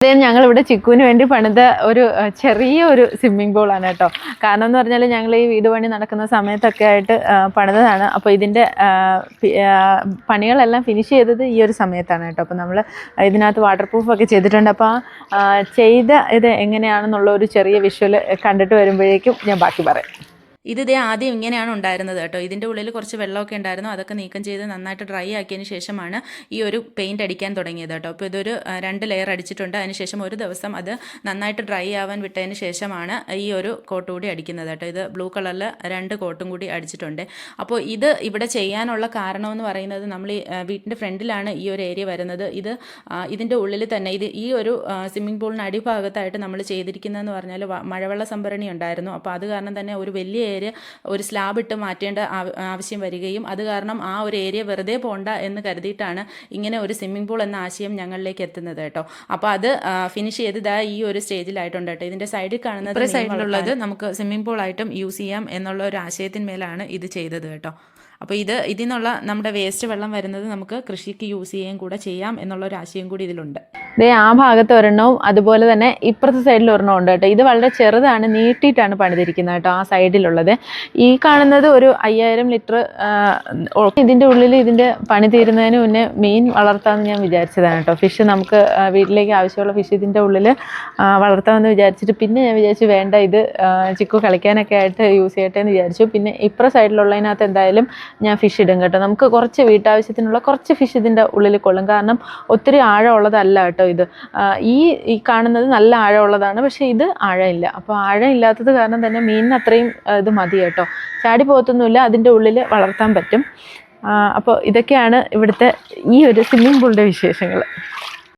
അതെ, ഞങ്ങളിവിടെ ചിക്കുവിന് വേണ്ടി പണിത ഒരു ചെറിയൊരു സ്വിമ്മിംഗ് പൂളാണ് കേട്ടോ. കാരണം എന്ന് പറഞ്ഞാൽ ഞങ്ങൾ ഈ വീട് പണി നടക്കുന്ന സമയത്തൊക്കെ ആയിട്ട് പണിതതാണ്. അപ്പോൾ ഇതിൻ്റെ പണികളെല്ലാം ഫിനിഷ് ചെയ്തത് ഈ ഒരു സമയത്താണ് കേട്ടോ. അപ്പോൾ നമ്മൾ ഇതിനകത്ത് വാട്ടർ പ്രൂഫൊക്കെ ചെയ്തിട്ടുണ്ട്. അപ്പോൾ ചെയ്ത ഇത് എങ്ങനെയാണെന്നുള്ള ഒരു ചെറിയ വിഷ്വൽ കണ്ടിട്ട് വരുമ്പോഴേക്കും ഞാൻ ബാക്കി പറയാം. ഇതേ ആദ്യം ഇങ്ങനെയാണ് ഉണ്ടായിരുന്നത് കേട്ടോ. ഇതിൻ്റെ ഉള്ളിൽ കുറച്ച് വെള്ളമൊക്കെ ഉണ്ടായിരുന്നു. അതൊക്കെ നീക്കം ചെയ്ത് നന്നായിട്ട് ഡ്രൈ ആക്കിയതിന് ശേഷമാണ് ഈ ഒരു പെയിൻറ്റ് അടിക്കാൻ തുടങ്ങിയത് കേട്ടോ. അപ്പോൾ ഇതൊരു 2 ലെയർ അടിച്ചിട്ടുണ്ട്. അതിനുശേഷം ഒരു ദിവസം അത് നന്നായിട്ട് ഡ്രൈ ആവാൻ വിട്ടതിന് ശേഷമാണ് ഈ ഒരു കോട്ട് കൂടി അടിക്കുന്നത് കേട്ടോ. ഇത് ബ്ലൂ കളറിൽ 2 കോട്ടും കൂടി അടിച്ചിട്ടുണ്ട്. അപ്പോൾ ഇത് ഇവിടെ ചെയ്യാനുള്ള കാരണമെന്ന് പറയുന്നത്, നമ്മൾ ഈ വീട്ടിൻ്റെ ഫ്രണ്ടിലാണ് ഈ ഒരു ഏരിയ വരുന്നത്. ഇതിൻ്റെ ഉള്ളിൽ തന്നെ ഈ ഒരു സ്വിമ്മിംഗ് പൂളിന് അടിഭാഗത്തായിട്ട് നമ്മൾ ചെയ്തിരിക്കുന്നതെന്ന് പറഞ്ഞാൽ മഴവെള്ള സംഭരണി ഉണ്ടായിരുന്നു. അപ്പോൾ അത് കാരണം തന്നെ ഒരു വലിയ ഒരു സ്ലാബ് ഇട്ട് മാറ്റേണ്ട ആവശ്യം വരികയും അത് കാരണം ആ ഒരു ഏരിയ വെറുതെ പോണ്ട എന്ന് കരുതിയിട്ടാണ് ഇങ്ങനെ ഒരു സ്വിമ്മിംഗ് പൂൾ എന്ന ആശയം ഞങ്ങളിലേക്ക് എത്തുന്നത് കേട്ടോ. അപ്പോൾ അത് ഫിനിഷ് ചെയ്ത് ഈ ഒരു സ്റ്റേജിലായിട്ടുണ്ട് കേട്ടോ. ഇതിൻ്റെ സൈഡിൽ കാണുന്നത് സൈഡിലുള്ളത് നമുക്ക് സ്വിമ്മിംഗ് പൂൾ ആയിട്ടും യൂസ് ചെയ്യാം എന്നുള്ള ഒരു ആശയത്തിന്മേലാണ് ഇത് ചെയ്തത് കേട്ടോ. അപ്പോൾ ഇതിൽ നിന്നുള്ള നമ്മുടെ വേസ്റ്റ് വെള്ളം വരുന്നത് നമുക്ക് കൃഷിക്ക് യൂസ് ചെയ്യുകയും കൂടെ ചെയ്യാം എന്നുള്ള ഒരു ആശയം കൂടി ഇതിലുണ്ട്. ആ ഭാഗത്ത് ഒരെണ്ണവും അതുപോലെ തന്നെ ഇപ്പുറത്തെ സൈഡിൽ ഒരെണ്ണം ഉണ്ട് കേട്ടോ. ഇത് വളരെ ചെറുതാണ്, നീട്ടിയിട്ടാണ് പണിതിരിക്കുന്നത് കേട്ടോ. ആ സൈഡിലുള്ളത് ഈ കാണുന്നത് ഒരു 5000 ലിറ്റർ. ഇതിൻ്റെ ഉള്ളിൽ ഇതിൻ്റെ പണി തീരുന്നതിന് മുന്നേ മീൻ വളർത്താമെന്ന് ഞാൻ വിചാരിച്ചതാണ് കേട്ടോ. ഫിഷ് നമുക്ക് വീട്ടിലേക്ക് ആവശ്യമുള്ള ഫിഷ് ഇതിൻ്റെ ഉള്ളിൽ വളർത്താമെന്ന് വിചാരിച്ചിട്ട് പിന്നെ ഞാൻ വിചാരിച്ചു വേണ്ട, ഇത് ചിക്കു കളിക്കാനൊക്കെ ആയിട്ട് യൂസ് ചെയ്യട്ടെ എന്ന് വിചാരിച്ചു. പിന്നെ ഇപ്പുറ സൈഡിലുള്ളതിനകത്ത് എന്തായാലും ഞാൻ ഫിഷ് ഇടും കേട്ടോ. നമുക്ക് കുറച്ച് വീട്ടാവശ്യത്തിനുള്ള കുറച്ച് ഫിഷ് ഇതിൻ്റെ ഉള്ളിൽ കൊള്ളും. കാരണം ഒത്തിരി ആഴമുള്ളതല്ല കേട്ടോ ഇത്. ഈ കാണുന്നത് നല്ല ആഴമുള്ളതാണ്, പക്ഷേ ഇത് ആഴമില്ല. അപ്പോൾ ആഴം ഇല്ലാത്തത് കാരണം തന്നെ മീനിന് അത്രയും ഇത് മതി കേട്ടോ. ചാടി പോകത്തൊന്നുമില്ല, അതിൻ്റെ ഉള്ളിൽ വളർത്താൻ പറ്റും. അപ്പോൾ ഇതൊക്കെയാണ് ഇവിടുത്തെ ഈ ഒരു സ്വിമ്മിംഗ് പൂളിൻ്റെ വിശേഷങ്ങൾ.